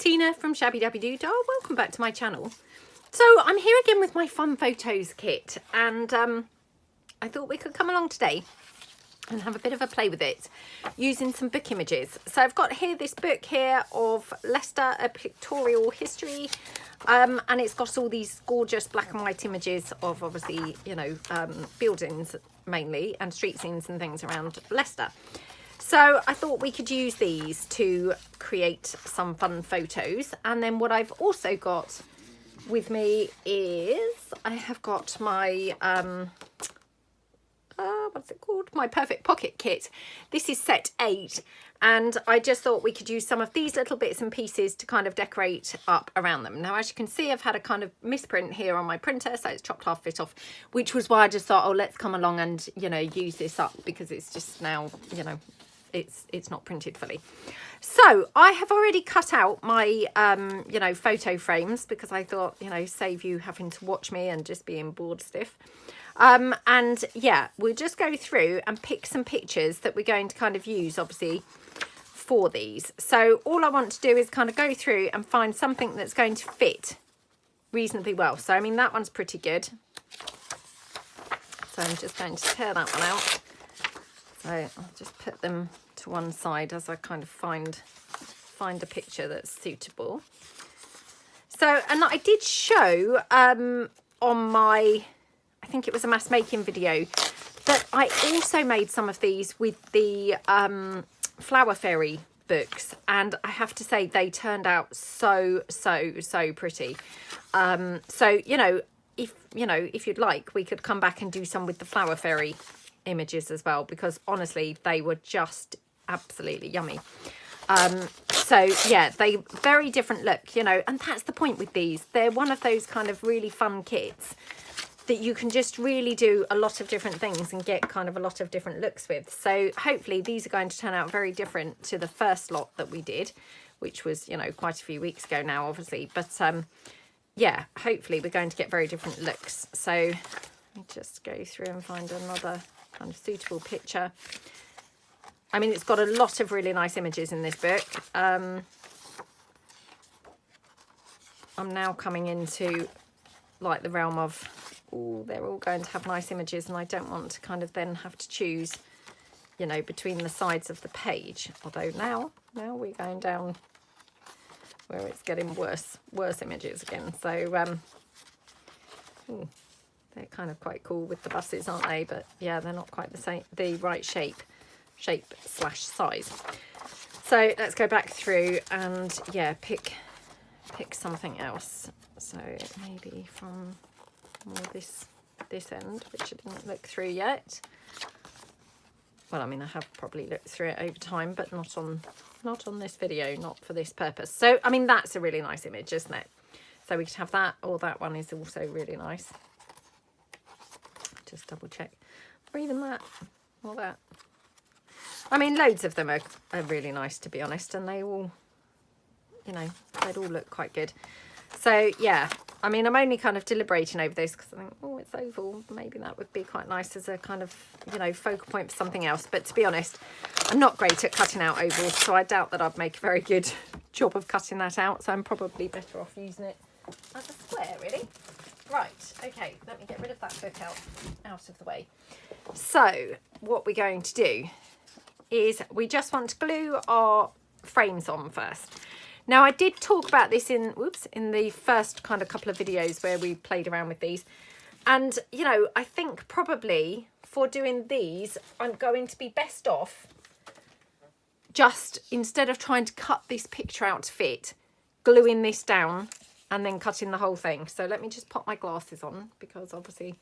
Tina from Shabbydabbydoodah. Welcome back to my channel. So I'm here again with my fun photos kit, and I thought we could come along today and have a bit of a play with it using some book images. So I've got here this book here of Leicester, a pictorial history, and it's got all these gorgeous black and white images of obviously, you know, buildings mainly and street scenes and things around Leicester. So I thought we could use these to create some fun photos. And then what I've also got with me is I have got my what's it called, my perfect pocket kit. This is set 8, and I just thought we could use some of these little bits and pieces to kind of decorate up around them. Now, as you can see, I've had a kind of misprint here on my printer, so it's chopped half of it off, which was why I just thought, oh, let's come along and, you know, use this up, because it's just now, you know, it's not printed fully. So I have already cut out my you know, photo frames, because I thought, you know, save you having to watch me and just being bored stiff. And yeah, we'll just go through and pick some pictures that we're going to kind of use obviously for these. So all I want to do is kind of go through and find something that's going to fit reasonably well. So I mean, that one's pretty good, so I'm just going to tear that one out. So I'll just put them to one side as I kind of find a picture that's suitable. So, and I did show on my, I think it was a mass making video, that I also made some of these with the Flower Fairy books, and I have to say they turned out so pretty. So you know, if you'd like, we could come back and do some with the Flower Fairy images as well, because honestly they were just absolutely yummy. So yeah, they very different look, you know, and that's the point with these. They're one of those kind of really fun kits that you can just really do a lot of different things and get kind of a lot of different looks with. So hopefully these are going to turn out very different to the first lot that we did, which was, you know, quite a few weeks ago now obviously, but yeah, hopefully we're going to get very different looks. So let me just go through and find another kind of suitable picture. I mean, it's got a lot of really nice images in this book. I'm now coming into like the realm of, oh, they're all going to have nice images, and I don't want to kind of then have to choose, you know, between the sides of the page. Although now we're going down where it's getting worse images again. So ooh, they're kind of quite cool with the buses, aren't they? But yeah, they're not quite the same, the right shape / size. So let's go back through and yeah, pick something else. So maybe from more this end, which I didn't look through yet. Well, I mean, I have probably looked through it over time, but not on this video, not for this purpose. So I mean, that's a really nice image, isn't it? So we could have that, or that one is also really nice. Just double check, or even that, or that. I mean, loads of them are really nice, to be honest, and they all, you know, they'd all look quite good. So yeah, I mean, I'm only kind of deliberating over this because I think, oh, it's oval, maybe that would be quite nice as a kind of, you know, focal point for something else. But to be honest, I'm not great at cutting out ovals, so I doubt that I'd make a very good job of cutting that out. So I'm probably better off using it as a square, really. Right, okay, let me get rid of that book out of the way. So what we're going to do is we just want to glue our frames on first. Now, I did talk about this in the first kind of couple of videos where we played around with these. And, you know, I think probably for doing these, I'm going to be best off just, instead of trying to cut this picture out to fit, gluing this down and then cutting the whole thing. So let me just pop my glasses on, because obviously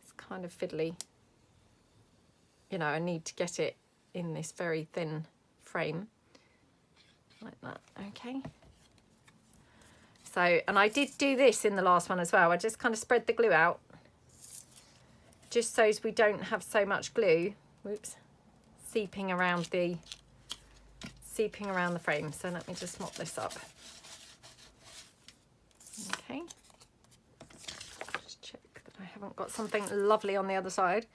it's kind of fiddly. You know, I need to get it in this very thin frame. Like that, okay. So, and I did do this in the last one as well. I just kind of spread the glue out, just so as we don't have so much glue, seeping around the frame. So let me just mop this up. Okay. Just check that I haven't got something lovely on the other side.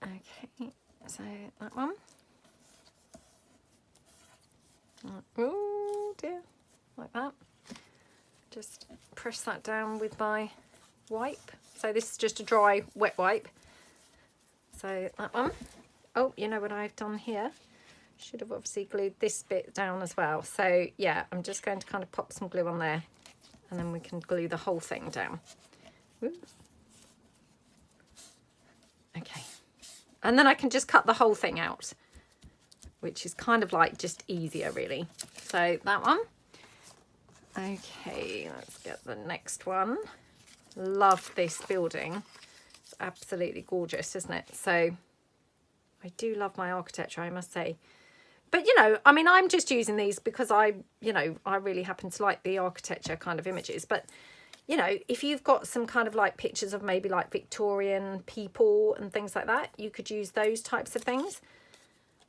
Okay, so that one. Oh dear, like that. Just press that down with my wipe. So this is just a dry wet wipe. So that one. Oh, you know what I've done here? Should have obviously glued this bit down as well. So yeah, I'm just going to kind of pop some glue on there, and then we can glue the whole thing down. Ooh. Okay, and then I can just cut the whole thing out, which is kind of like just easier really. So that one. Okay, let's get the next one. Love this building. It's absolutely gorgeous, isn't it? So I do love my architecture, I must say. But, you know, I mean, I'm just using these because I really happen to like the architecture kind of images. But, you know, if you've got some kind of like pictures of maybe like Victorian people and things like that, you could use those types of things.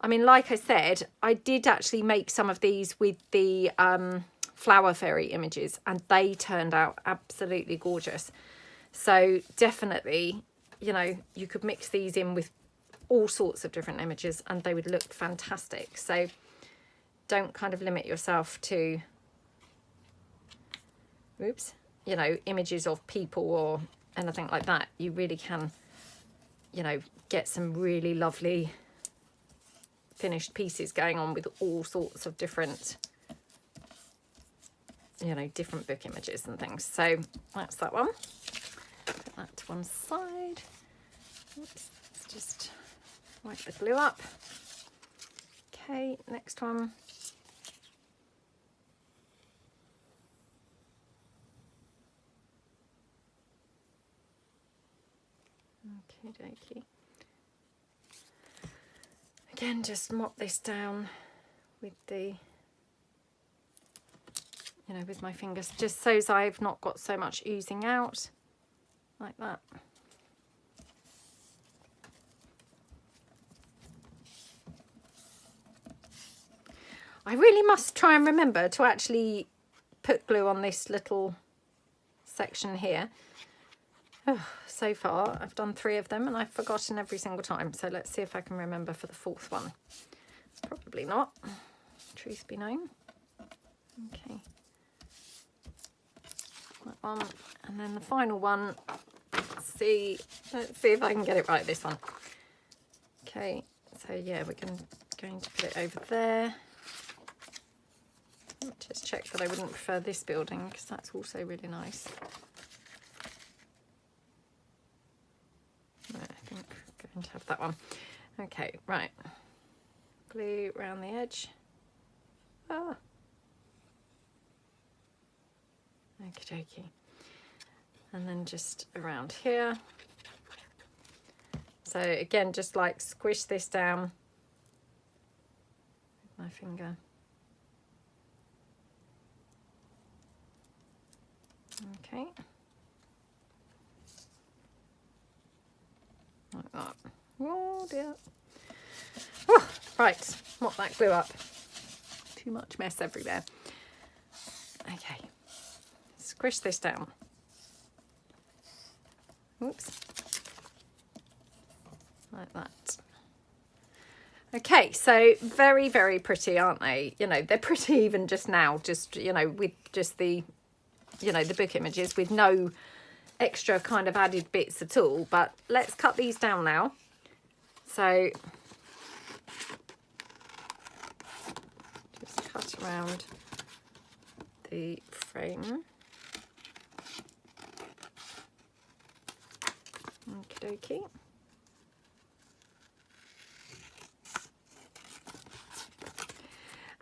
I mean, like I said, I did actually make some of these with the flower fairy images, and they turned out absolutely gorgeous. So definitely, you know, you could mix these in with all sorts of different images and they would look fantastic. So don't kind of limit yourself to, oops, you know, images of people or anything like that. You really can, you know, get some really lovely finished pieces going on with all sorts of different, you know, different book images and things. So that's that one. Put that to one side. Oops, let's just wipe the glue up. Okay, next one. Okay, dokie. Again, just mop this down with the, you know, with my fingers, just so as I've not got so much oozing out, like that. I really must try and remember to actually put glue on this little section here. Oh, so far I've done 3 of them and I've forgotten every single time. So let's see if I can remember for the 4th one. Probably not, truth be known. Okay. That one, and then the final one. Let's see if I can get it right this one. Okay, so yeah, we're going to put it over there. Just check that I wouldn't prefer this building because that's also really nice. I think I'm going to have that one. Okay, right. Glue around the edge. Ah. Okie dokie. And then just around here. So again, just like squish this down with my finger. Okay. Like that. Oh dear. Oh, right, mop that glue up. Too much mess everywhere. Okay. Squish this down. Oops. Like that. Okay, so very, very pretty, aren't they? You know, they're pretty even just now, just, you know, with just the, you know, the book images with no extra kind of added bits at all. But let's cut these down now. So just cut around the frame. Okie dokie.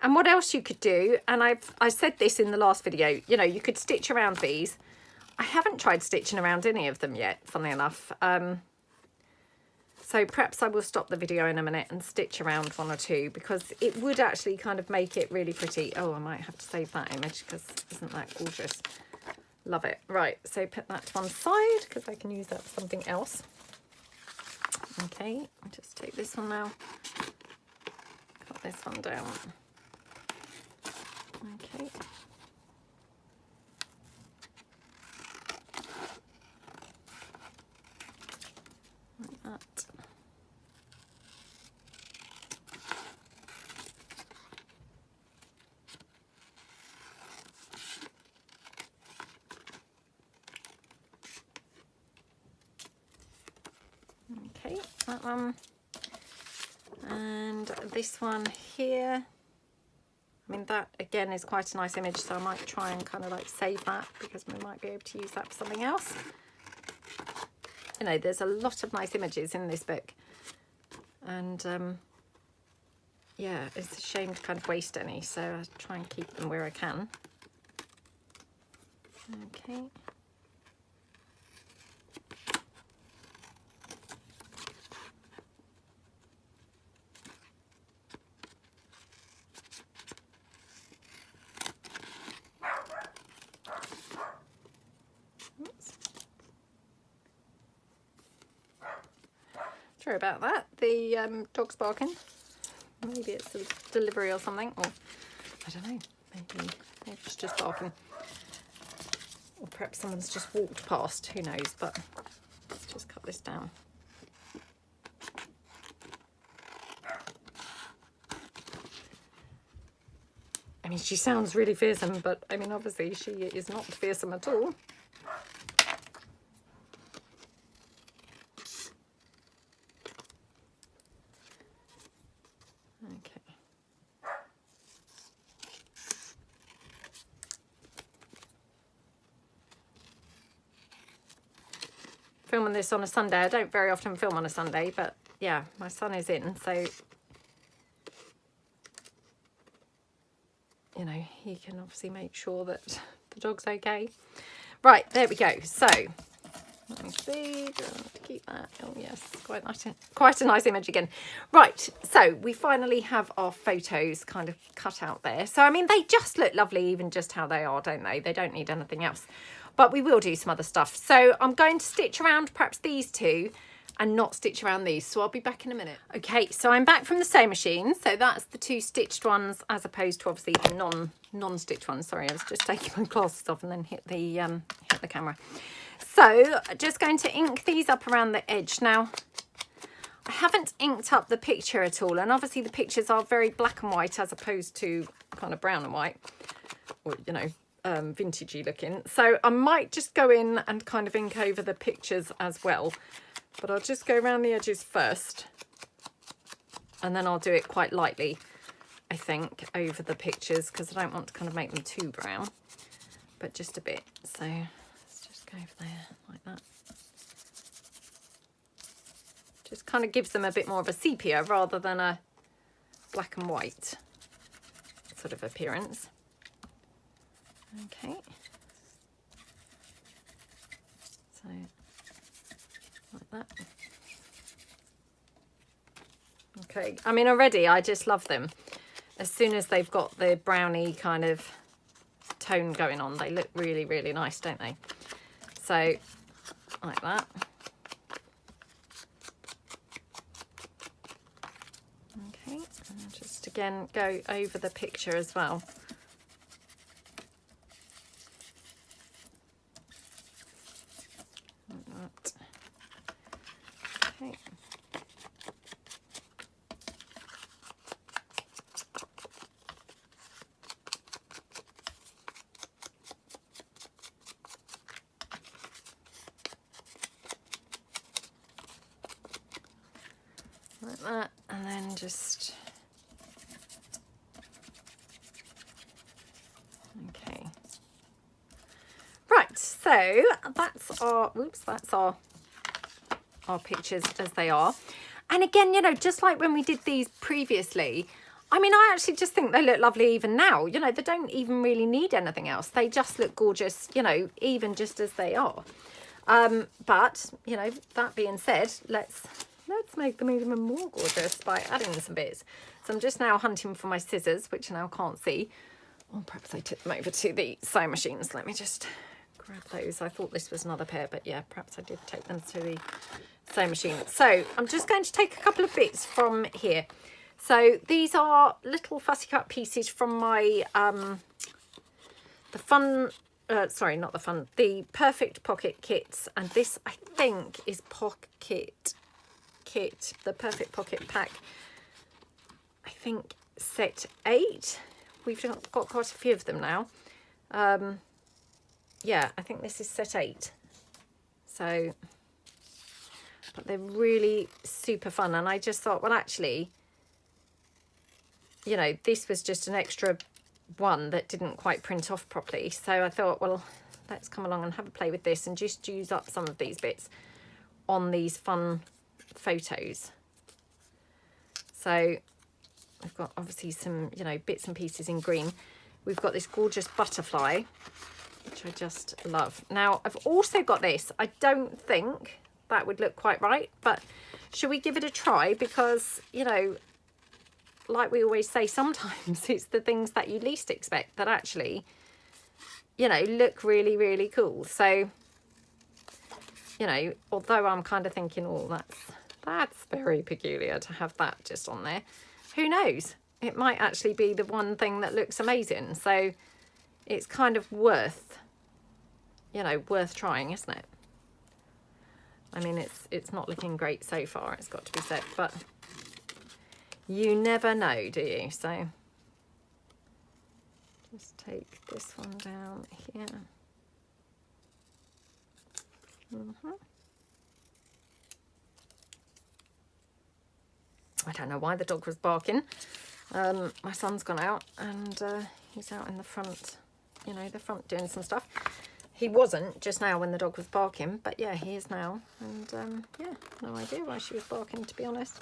And what else you could do, and I said this in the last video, you know, you could stitch around these. I haven't tried stitching around any of them yet, funnily enough. So perhaps I will stop the video in a minute and stitch around 1 or 2 because it would actually kind of make it really pretty. Oh, I might have to save that image because isn't that gorgeous? Love it. Right, so put that to one side because I can use that for something else. Okay, I'll just take this one now. Cut this one down. Okay. Like that. that one. And this one here. I mean, that again is quite a nice image, so I might try and kind of like save that because we might be able to use that for something else. You know, there's a lot of nice images in this book, and yeah, it's a shame to kind of waste any, so I try and keep them where I can. Okay. Sorry about that. The dog's barking. Maybe it's a delivery or something, or I don't know. Maybe it's just barking, or perhaps someone's just walked past. Who knows? But let's just cut this down. I mean, she sounds really fearsome, but I mean, obviously she is not fearsome at all. Filming this on a Sunday. I don't very often film on a Sunday, but yeah, my son is in, so you know, he can obviously make sure that the dog's okay. Right, there we go. So let me see, do I want to keep that? Oh yes, quite a nice image again. Right, so we finally have our photos kind of cut out there. So I mean, they just look lovely even just how they are, don't they? They don't need anything else. But we will do some other stuff. So I'm going to stitch around perhaps these two and not stitch around these. So I'll be back in a minute. Okay, so I'm back from the sewing machine. So that's the two stitched ones as opposed to obviously the non-stitched ones. Sorry, I was just taking my glasses off and then hit the camera. So just going to ink these up around the edge. Now, I haven't inked up the picture at all. And obviously the pictures are very black and white as opposed to kind of brown and white. Or, you know, vintagey looking, so I might just go in and kind of ink over the pictures as well, but I'll just go around the edges first and then I'll do it quite lightly, I think, over the pictures because I don't want to kind of make them too brown, but just a bit. So let's just go over there like that. Just kind of gives them a bit more of a sepia rather than a black and white sort of appearance. Okay, so like that. Okay, I mean already I just love them. As soon as they've got the browny kind of tone going on, they look really, really nice, don't they? So like that. Okay, and just again go over the picture as well. Like that, and then just okay. Right, so that's our pictures as they are. And again, you know, just like when we did these previously, I mean, I actually just think they look lovely even now. You know, they don't even really need anything else. They just look gorgeous, you know, even just as they are. But, you know, that being said, let's make them even more gorgeous by adding some bits. So I'm just now hunting for my scissors, which I now can't see. Or perhaps I took them over to the sewing machines. Let me just grab those. I thought this was another pair, but yeah, perhaps I did take them to the sewing machine. So I'm just going to take a couple of bits from here. So these are little fussy cut pieces from my the Perfect Pocket kits, and this I think is the Perfect Pocket pack, I think set 8. We've got quite a few of them now. Yeah, I think this is set 8. So but they're really super fun. And I just thought, well, actually, you know, this was just an extra one that didn't quite print off properly. So I thought, well, let's come along and have a play with this and just use up some of these bits on these fun photos. So I've got obviously some, you know, bits and pieces in green. We've got this gorgeous butterfly, which I just love. Now, I've also got this. I don't think that would look quite right, but should we give it a try? Because, you know, like we always say, sometimes it's the things that you least expect that actually, you know, look really, really cool. So, you know, although I'm kind of thinking, oh, that's very peculiar to have that just on there. Who knows? It might actually be the one thing that looks amazing. So it's kind of worth, you know, worth trying, isn't it? I mean, it's not looking great so far, it's got to be said, but you never know, do you? So just take this one down here. I don't know why the dog was barking. My son's gone out and he's out in the front, you know, the front doing some stuff. He wasn't just now when the dog was barking, but yeah, he is now. And yeah, no idea why she was barking, to be honest.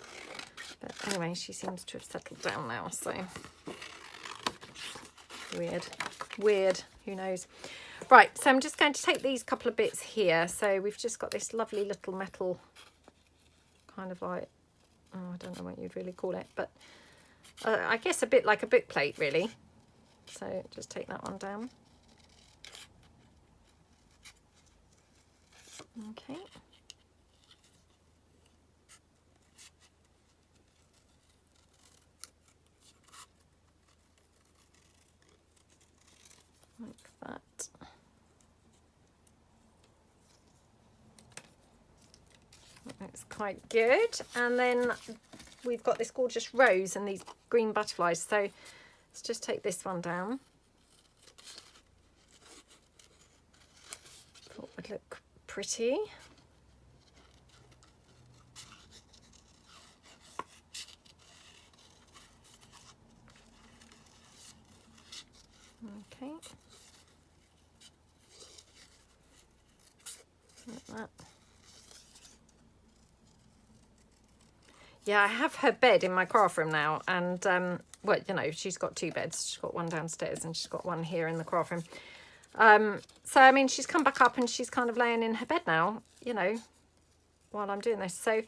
But anyway, she seems to have settled down now, so weird, who knows. Right, so I'm just going to take these couple of bits here. So we've just got this lovely little metal kind of like, oh, I don't know what you'd really call it, but I guess a bit like a book plate, really. So just take that one down. Okay. Like that. That's quite good. And then we've got this gorgeous rose and these green butterflies. So let's just take this one down. Thought would look pretty. Okay. Like that. Yeah, I have her bed in my craft room now, and well, you know, she's got two beds. She's got one downstairs and she's got one here in the craft room. So I mean, she's come back up and she's kind of laying in her bed now, you know, while I'm doing this. So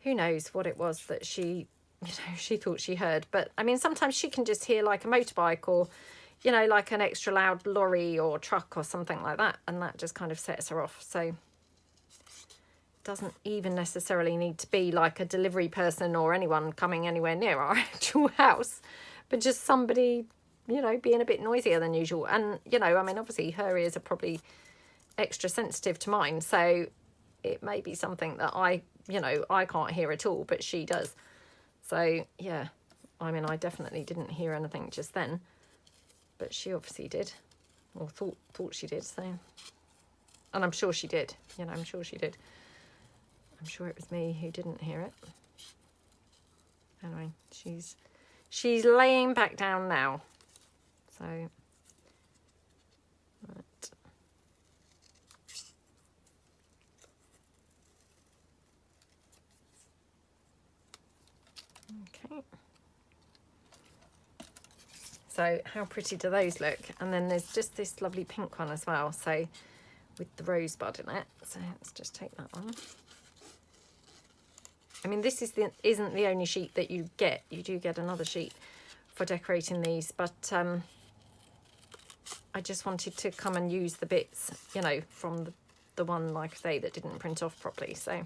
who knows what it was that she, you know, she thought she heard. But I mean, sometimes she can just hear like a motorbike or, you know, like an extra loud lorry or truck or something like that, and that just kind of sets her off. So doesn't even necessarily need to be like a delivery person or anyone coming anywhere near our actual house, but just somebody, you know, being a bit noisier than usual. And, you know, I mean, obviously her ears are probably extra sensitive to mine, so it may be something that I, you know, I can't hear at all, but she does. So yeah, I mean, I definitely didn't hear anything just then, but she obviously did, or thought she did. So, and I'm sure she did, you know, I'm sure she did. I'm sure it was me who didn't hear it. Anyway, she's laying back down now. So, right. Okay. So how pretty do those look? And then there's just this lovely pink one as well. So with the rosebud in it. So let's just take that one. I mean, this isn't the only sheet that you get. You do get another sheet for decorating these, but I just wanted to come and use the bits, you know, from the one, like I say, that didn't print off properly. So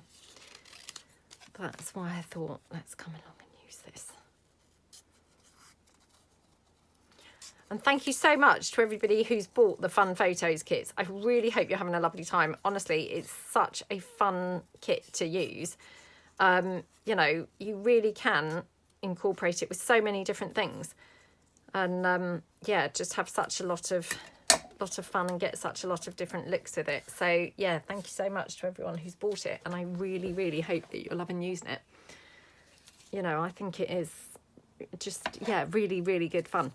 that's why I thought, let's come along and use this. And thank you so much to everybody who's bought the Fun Photos kits. I really hope you're having a lovely time. Honestly, it's such a fun kit to use. You know, you really can incorporate it with so many different things. And yeah, just have such a lot of lot of fun and get such a lot of different looks with it. So yeah, thank you so much to everyone who's bought it, and I really, really hope that you're loving using it. You know, I think it is just, yeah, really, really good fun.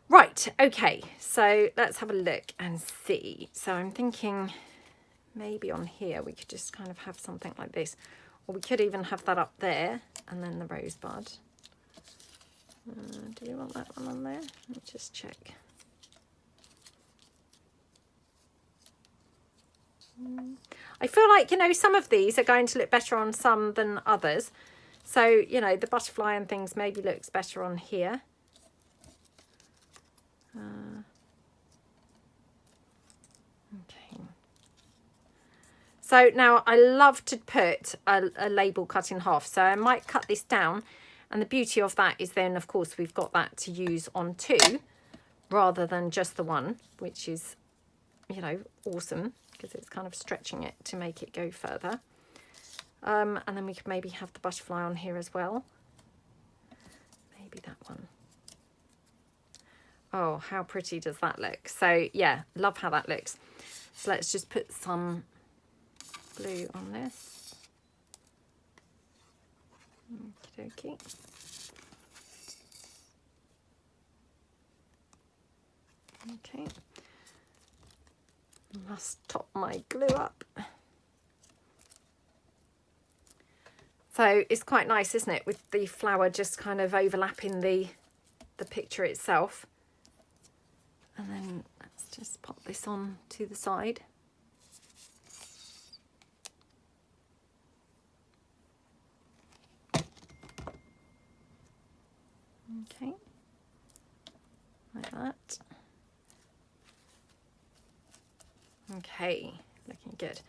Right, okay, so let's have a look and see. So I'm thinking maybe on here we could just kind of have something like this, or we could even have that up there and then the rosebud. Do we want that one on there? Let me just check. I feel like, you know, some of these are going to look better on some than others. So, you know, the butterfly and things maybe looks better on here. Okay. So now I love to put a label cut in half. So I might cut this down. And the beauty of that is then, of course, we've got that to use on two rather than just the one, which is, you know, awesome because it's kind of stretching it to make it go further. And then we could maybe have the butterfly on here as well. Maybe that one. Oh, how pretty does that look? So yeah, love how that looks. So let's just put some blue on this. Okie dokie. Okay. Must top my glue up. So it's quite nice, isn't it, with the flower just kind of overlapping the picture itself. And then let's just pop this on to the side. Okay, like that. Okay, looking good.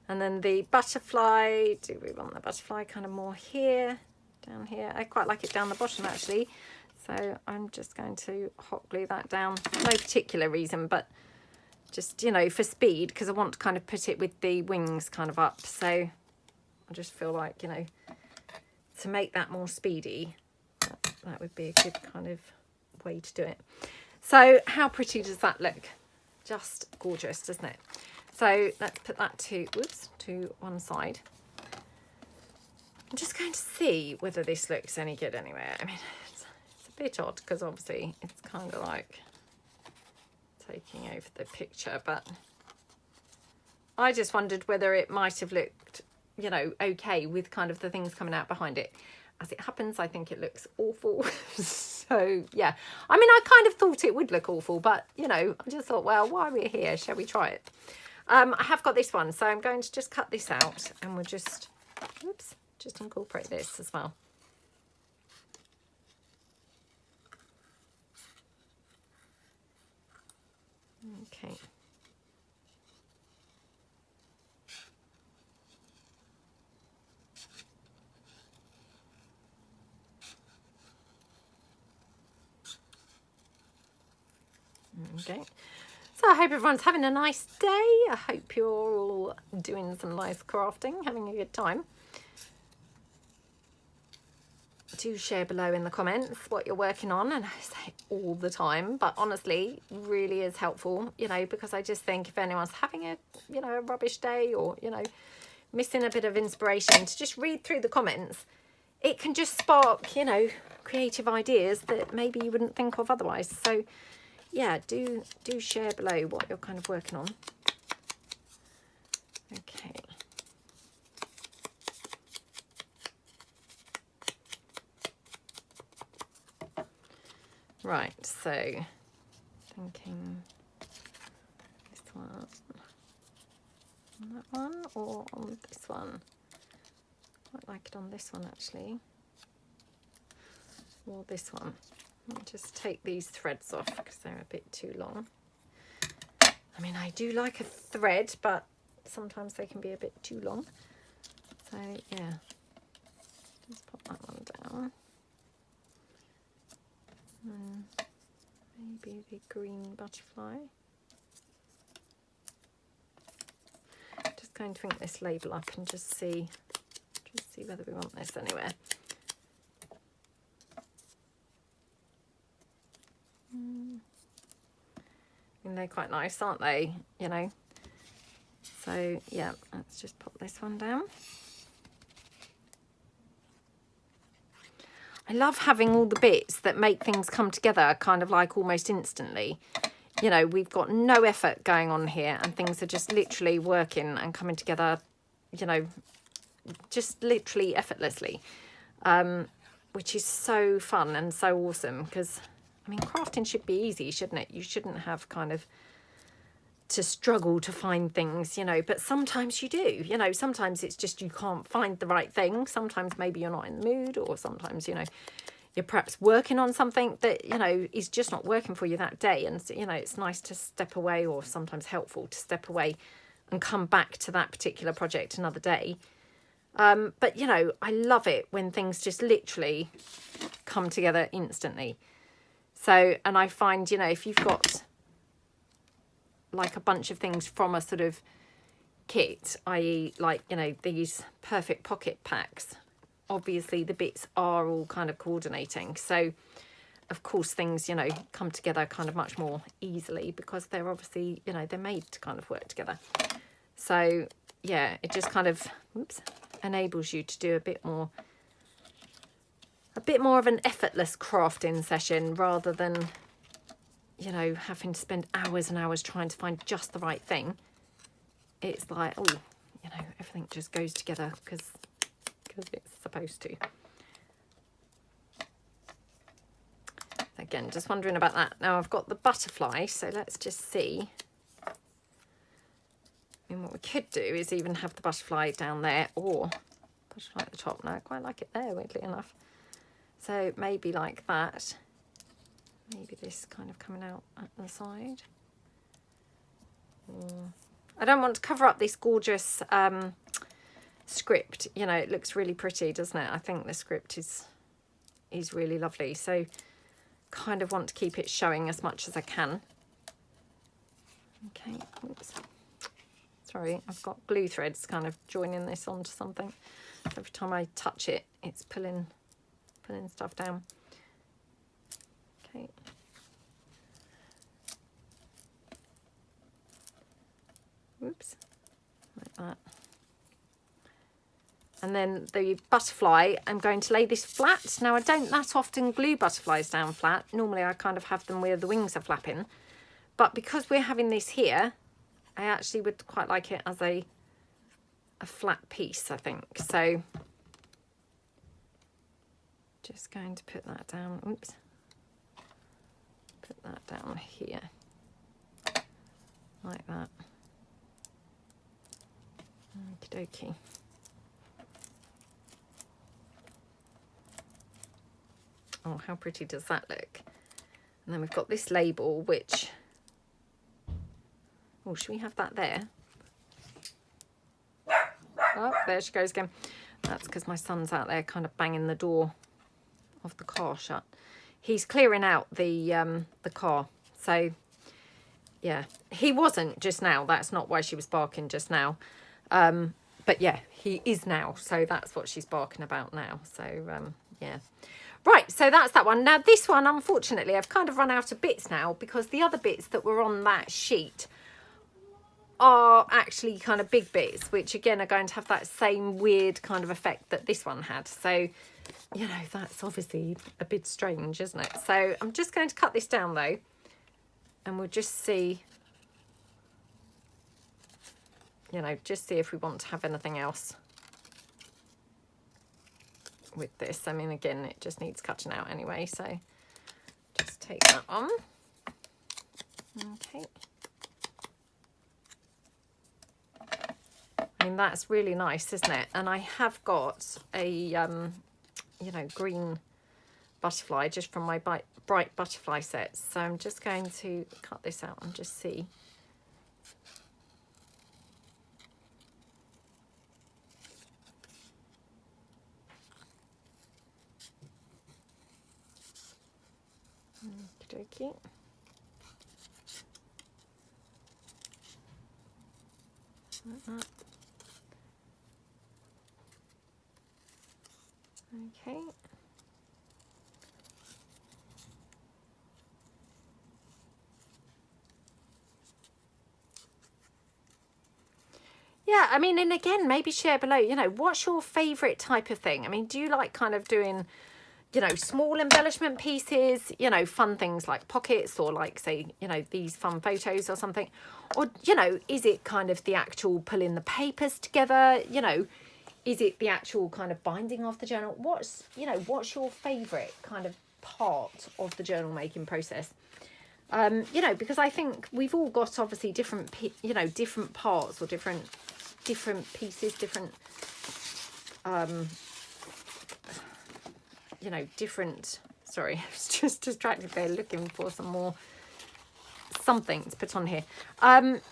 And then the butterfly, do we want the butterfly kind of more here, down here? I quite like it down the bottom actually. So I'm just going to hot glue that down. No particular reason, but just, you know, for speed, because I want to kind of put it with the wings kind of up. So I just feel like, you know, to make that more speedy, that would be a good kind of way to do it. So how pretty does that look? Just gorgeous, doesn't it? So let's put that to one side. I'm just going to see whether this looks any good anywhere. I mean, it's a bit odd because obviously it's kind of like taking over the picture, but I just wondered whether it might have looked, you know, okay with kind of the things coming out behind it. As it happens, I think it looks awful. So yeah, I mean, I kind of thought it would look awful, but you know, I just thought, well, while we're here, shall we try it? I have got this one, so I'm going to just cut this out and we'll just, oops, just incorporate this as well. Okay. Okay. So I hope everyone's having a nice day. I hope you're all doing some nice crafting, having a good time. Do share below in the comments what you're working on, and I say all the time, but honestly really is helpful, you know, because I just think if anyone's having a, you know, a rubbish day or, you know, missing a bit of inspiration, to just read through the comments, it can just spark, you know, creative ideas that maybe you wouldn't think of otherwise. So yeah, do share below what you're kind of working on. Okay. Right, so thinking this one, on that one or on this one. Quite like it on this one actually, or this one. I'll just take these threads off because they're a bit too long. I mean, I do like a thread, but sometimes they can be a bit too long. So yeah, just pop that one down. And maybe the green butterfly. Just going to ink this label up and just see whether we want this anywhere. And they're quite nice, aren't they? You know. So yeah, let's just pop this one down. I love having all the bits that make things come together kind of like almost instantly. You know, we've got no effort going on here and things are just literally working and coming together, you know, just literally effortlessly, which is so fun and so awesome because, I mean, crafting should be easy, shouldn't it? You shouldn't have kind of to struggle to find things, you know, but sometimes you do, you know, sometimes it's just you can't find the right thing. Sometimes maybe you're not in the mood, or sometimes, you know, you're perhaps working on something that, you know, is just not working for you that day. And, you know, it's nice to step away, or sometimes helpful to step away and come back to that particular project another day. But, you know, I love it when things just literally come together instantly. So, and I find, you know, if you've got like a bunch of things from a sort of kit, i.e. like, you know, these perfect pocket packs, obviously the bits are all kind of coordinating. So, of course, things, you know, come together kind of much more easily because they're obviously, you know, they're made to kind of work together. So, yeah, it just kind of, whoops, enables you to do a bit more of an effortless crafting session rather than, you know, having to spend hours and hours trying to find just the right thing. It's like, oh, you know, everything just goes together because it's supposed to. Again, just wondering about that. Now I've got the butterfly, so let's just see. And what we could do is even have the butterfly down there, or butterfly at the top. No, I quite like it there, weirdly enough. So maybe like that. Maybe this kind of coming out at the side. I don't want to cover up this gorgeous script. You know, it looks really pretty, doesn't it? I think the script is really lovely. So kind of want to keep it showing as much as I can. Okay, oops. Sorry, I've got glue threads kind of joining this onto something. Every time I touch it, it's pulling stuff down. Okay. Oops, like that. And then the butterfly, I'm going to lay this flat. Now, I don't that often glue butterflies down flat. Normally, I kind of have them where the wings are flapping. But because we're having this here, I actually would quite like it as a flat piece, I think. So, just going to put that down. Oops. Put that down here. Like that. Okie dokie. Oh, how pretty does that look? And then we've got this label, which... Oh, should we have that there? Oh, there she goes again. That's because my son's out there kind of banging the door of the car shut. He's clearing out the car. So, yeah. He wasn't just now. That's not why she was barking just now. But, yeah, he is now. So that's what she's barking about now. So, yeah. Right, so that's that one. Now, this one, unfortunately, I've kind of run out of bits now because the other bits that were on that sheet are actually kind of big bits, which, again, are going to have that same weird kind of effect that this one had. So, you know, that's obviously a bit strange, isn't it? So I'm just going to cut this down, though, and we'll just see, you know, just see if we want to have anything else with this. I mean, again, it just needs cutting out anyway, so just take that on. Okay. I mean, that's really nice, isn't it? And I have got a, you know, green butterfly just from my bright butterfly sets. So I'm just going to cut this out and just see. Okey-dokey. Like that. Okay. yeah, I mean, and again, maybe share below, you know, what's your favourite type of thing? I mean, do you like kind of doing, you know, small embellishment pieces, you know, fun things like pockets, or like, say, you know, these fun photos or something? Or, you know, is it kind of the actual pulling the papers together? You know, is it the actual kind of binding of the journal? What's, you know, what's your favourite kind of part of the journal making process? You know, because I think we've all got obviously different, you know, different parts or different pieces, different, you know, different, sorry, I was just distracted there looking for some more something to put on here.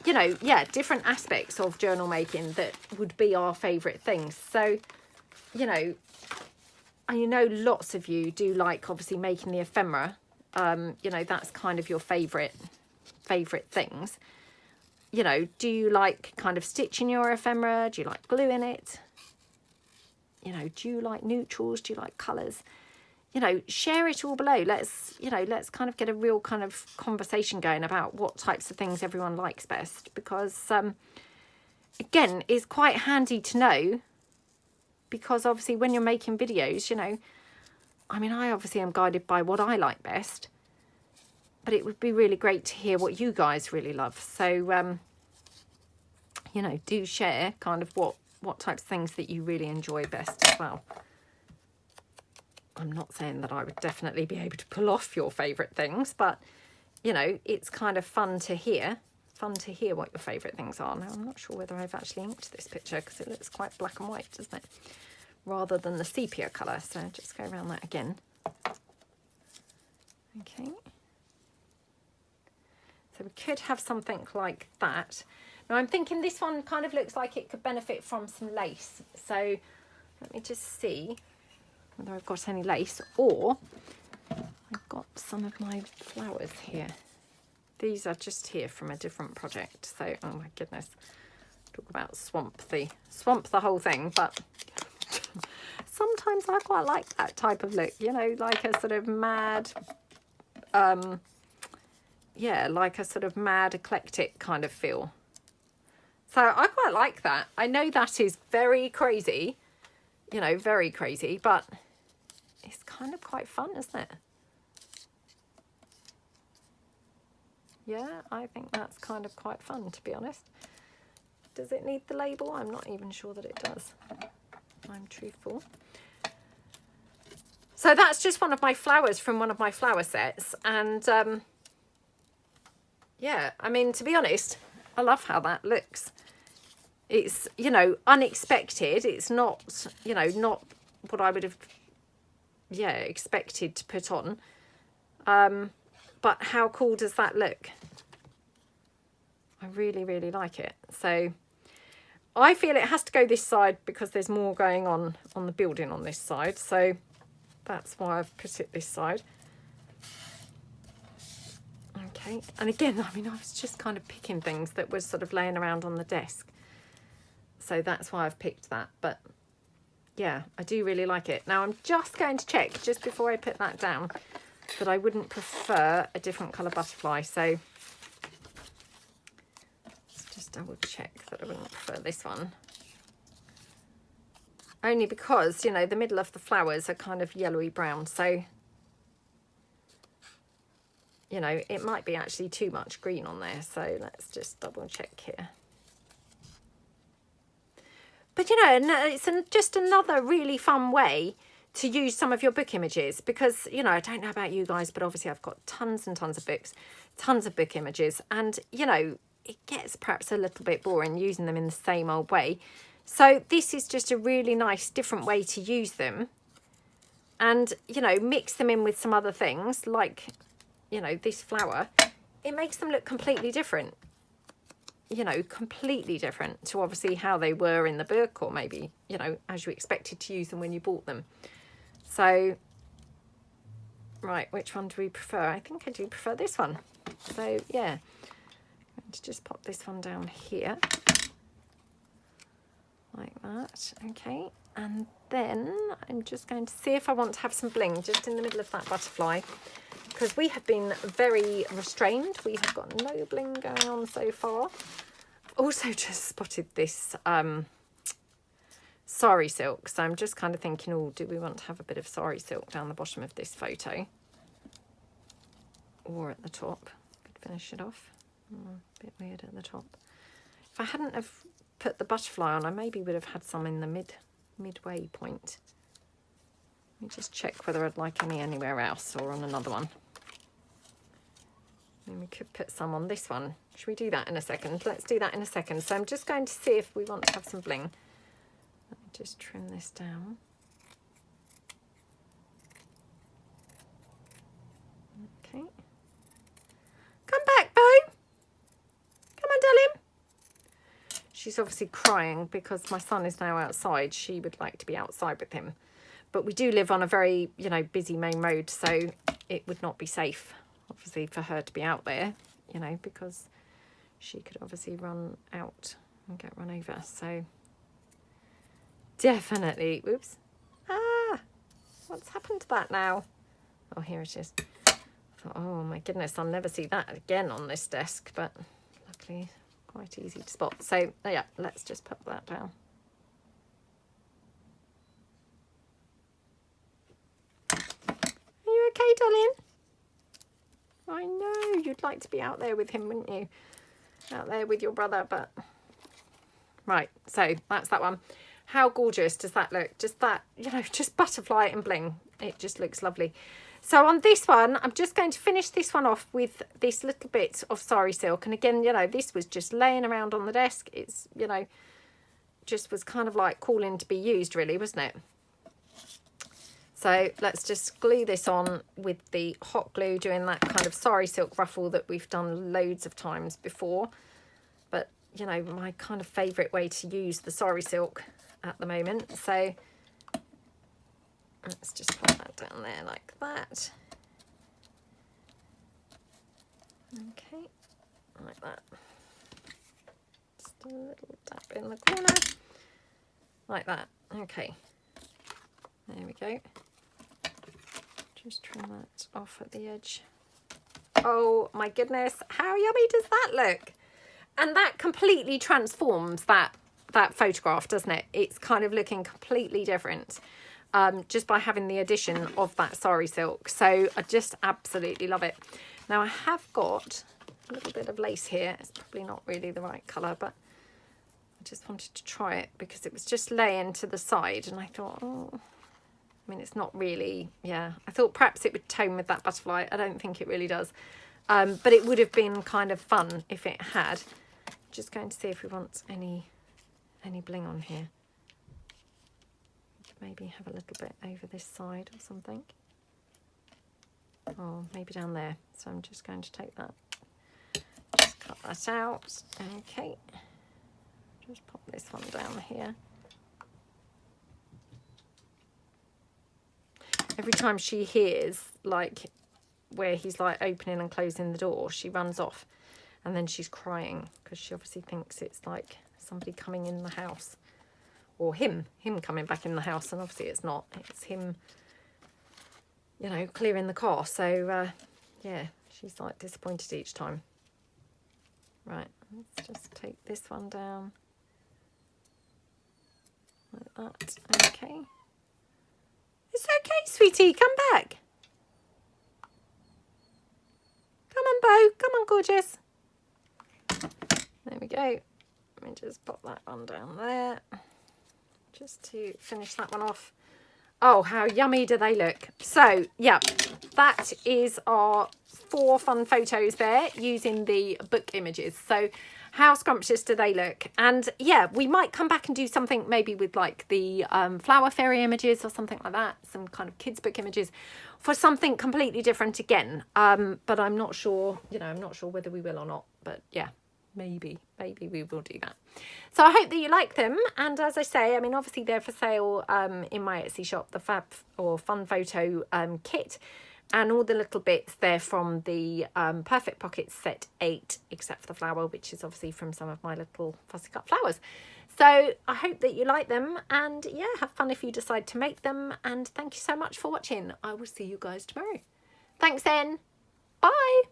You know, yeah, different aspects of journal making that would be our favourite things. So, you know, lots of you do like obviously making the ephemera. You know, that's kind of your favourite things. You know, do you like kind of stitching your ephemera? Do you like gluing it? You know, do you like neutrals? Do you like colours? You know, share it all below. Let's, you know, let's kind of get a real kind of conversation going about what types of things everyone likes best. Because, again, it's quite handy to know. Because obviously when you're making videos, you know, I mean, I obviously am guided by what I like best. But it would be really great to hear what you guys really love. So, you know, do share kind of what types of things that you really enjoy best as well. I'm not saying that I would definitely be able to pull off your favourite things, but, you know, it's kind of fun to hear what your favourite things are. Now, I'm not sure whether I've actually inked this picture because it looks quite black and white, doesn't it? Rather than the sepia colour. So just go around that again. Okay. So we could have something like that. Now I'm thinking this one kind of looks like it could benefit from some lace. So let me just see whether I've got any lace, or I've got some of my flowers here. These are just here from a different project. So, oh my goodness, talk about swamp the whole thing. But sometimes I quite like that type of look, you know, like a sort of mad, yeah, like a sort of mad eclectic kind of feel. So I quite like that. I know that is very crazy, you know, very crazy, but it's kind of quite fun, isn't it? Yeah, I think that's kind of quite fun, to be honest. Does it need the label? I'm not even sure that it does. I'm truthful. So that's just one of my flowers from one of my flower sets. And yeah, I mean, to be honest, I love how that looks. It's, you know, unexpected. It's not, you know, not what I would have, yeah, expected to put on. But how cool does that look? I really, really like it. So I feel it has to go this side because there's more going on the building on this side. So that's why I've put it this side. Okay. And again, I mean, I was just kind of picking things that was sort of laying around on the desk. So that's why I've picked that. But yeah, I do really like it. Now I'm just going to check just before I put that down that I wouldn't prefer a different colour butterfly. So let's just double check that I wouldn't prefer this one. Only because, you know, the middle of the flowers are kind of yellowy brown. So, you know, it might be actually too much green on there. So let's just double check here. But, you know, it's just another really fun way to use some of your book images because, you know, I don't know about you guys, but obviously I've got tons and tons of books, tons of book images. And, you know, it gets perhaps a little bit boring using them in the same old way. So this is just a really nice different way to use them and, you know, mix them in with some other things like, you know, this flower. It makes them look completely different. You know, completely different to obviously how they were in the book or maybe, you know, as you expected to use them when you bought them. So, right, which one do we prefer? I think I do prefer this one. So, yeah, I'm going to just pop this one down here like that. Okay, and then I'm just going to see if I want to have some bling just in the middle of that butterfly because we have been very restrained. We have got no bling going on so far. also just spotted this sari silk, so I'm just kind of thinking, oh, do we want to have a bit of sari silk down the bottom of this photo or at the top? Could finish it off. A bit weird at the top. If I hadn't have put the butterfly on, I maybe would have had some in the midway point. Let me just check whether I'd like any anywhere else or on another one. And we could put some on this one. Should we do that in a second? Let's do that in a second. So I'm just going to see if we want to have some bling. Let me just trim this down. Okay. Come back, Bo. Come on, darling. She's obviously crying because my son is now outside. She would like to be outside with him. But we do live on a very, you know, busy main road, so it would not be safe, obviously, for her to be out there, you know, because she could obviously run out and get run over. So definitely, oops. Ah, what's happened to that now? Oh, here it is. I thought, oh my goodness, I'll never see that again on this desk, but luckily quite easy to spot. So yeah, let's just put that down. Are you okay, darling? I know you'd like to be out there with him, wouldn't you? Out there with your brother, but right, so that's that one. How gorgeous does that look? Just that, you know, just butterfly and bling. It just looks lovely. So on this one, I'm just going to finish this one off with this little bit of sari silk. And again, you know, this was just laying around on the desk. It's, you know, just was kind of like calling to be used, really, wasn't it? So let's just glue this on with the hot glue, doing that kind of sari silk ruffle that we've done loads of times before. But, you know, my kind of favourite way to use the sari silk at the moment. So let's just put that down there like that. Okay, like that. Just a little tap in the corner, like that. Okay, there we go. Just trim that off at the edge. Oh my goodness, how yummy does that look? And that completely transforms that photograph, doesn't it? It's kind of looking completely different just by having the addition of that sari silk. So I just absolutely love it. Now I have got a little bit of lace here. It's probably not really the right colour, but I just wanted to try it because it was just laying to the side and I thought, oh, I mean, it's not really, yeah. I thought perhaps it would tone with that butterfly. I don't think it really does. But it would have been kind of fun if it had. Just going to see if we want any bling on here. Maybe have a little bit over this side or something. Or maybe down there. So I'm just going to take that. Just cut that out. Okay. Just pop this one down here. Every time she hears, like, where he's, like, opening and closing the door, she runs off. And then she's crying because she obviously thinks it's, like, somebody coming in the house. Or him coming back in the house. And obviously it's not. It's him, you know, clearing the car. So, yeah, she's, like, disappointed each time. Right, let's just take this one down. Like that. Okay. It's okay, sweetie. Come back. Come on, Bo. Come on, gorgeous. There we go. Let me just pop that one down there. Just to finish that one off. Oh, how yummy do they look. So, yeah, that is our 4 fun photos there using the book images. So how scrumptious do they look? And yeah, we might come back and do something maybe with like the flower fairy images or something like that. Some kind of kids book images for something completely different again. But I'm not sure, you know, I'm not sure whether we will or not. But yeah, maybe we will do that. So I hope that you like them. And as I say, I mean, obviously they're for sale in my Etsy shop, the Fab or Fun Photo kit. And all the little bits there from the Perfect Pockets set 8, except for the flower, which is obviously from some of my little fussy cut flowers. So I hope that you like them, and yeah, have fun if you decide to make them. And thank you so much for watching. I will see you guys tomorrow. Thanks then. Bye.